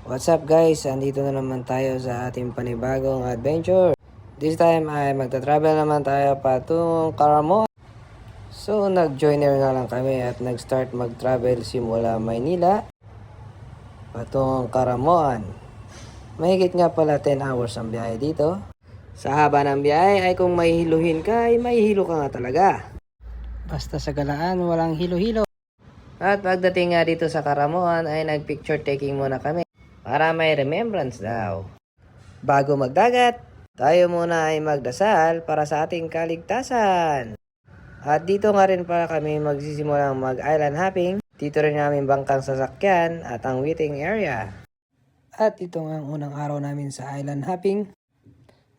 What's up guys? Andito na naman tayo sa ating panibagong adventure. This time ay magta-travel naman tayo patungong Caramoan. So nag-joiner na lang kami at nag-start mag-travel simula Maynila patungong Caramoan. Mahigit nga pala 10 hours ang biyahe dito. Sa haba ng biyahe ay kung mahihiluhin ka ay mahihilo ka nga talaga. Basta sa galaan walang hilo-hilo. At pagdating nga dito sa Caramoan ay nag-picture taking muna kami para may remembrance daw. Bago magdagat, tayo muna ay magdasal para sa ating kaligtasan. At dito nga rin para kami magsisimulang mag-island hopping. Dito rin namin bangkang sasakyan at ang waiting area. At ito nga ang unang araw namin sa island hopping.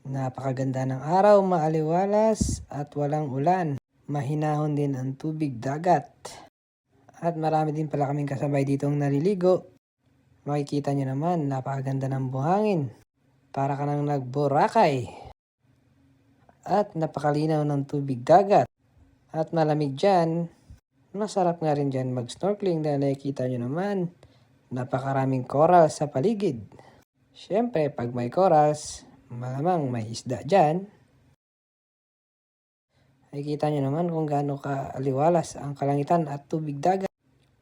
Napakaganda ng araw, maaliwalas at walang ulan. Mahinahon din ang tubig dagat. At marami din pala kaming kasabay ditong naliligo. Makikita nyo naman, napakaganda ng buhangin. Para ka nang nagborakay. At napakalinaw ng tubig dagat. At malamig dyan. Masarap nga rin dyan mag-snorkeling dahil nakikita nyo naman, napakaraming coral sa paligid. Siyempre, pag may corals, malamang may isda dyan. Nakikita nyo naman kung gaano kaaliwalas ang kalangitan at tubig dagat.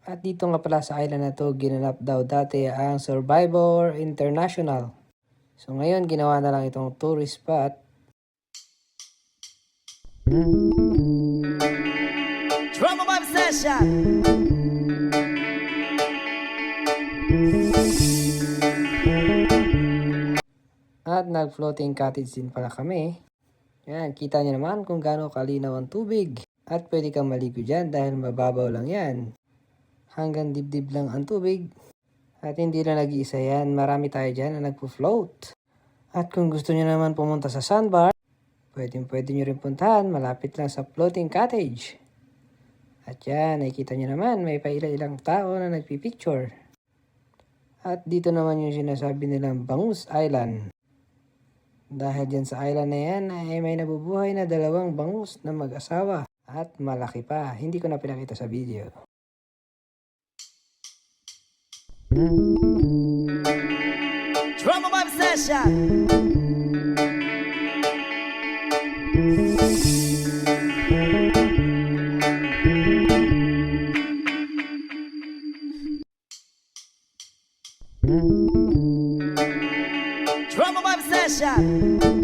At dito nga pala sa island na to, ginanap daw dati ang Survivor International. So ngayon, ginawa na lang itong tourist spot. Drama Vibe Session. At nag-floating cottage din pala kami. Yan, kita nyo naman kung gaano kalinaw ang tubig. At pwede kang maligo dyan dahil mababaw lang yan. Hanggang dibdib lang ang tubig. At hindi lang nag-iisa yan, marami tayo dyan na nagpo-float. At kung gusto nyo naman pumunta sa sandbar, pwede nyo rin puntahan, malapit lang sa floating cottage. At yan, nakikita nyo naman, may paila-ilang tao na nagpipicture. At dito naman yung sinasabi nilang Bangus Island. Dahil dyan sa island na yan, ay may nabubuhay na dalawang bangus na mag-asawa. At malaki pa, hindi ko na pinakita sa video. Drama Vibe Session. Drama Vibe Session.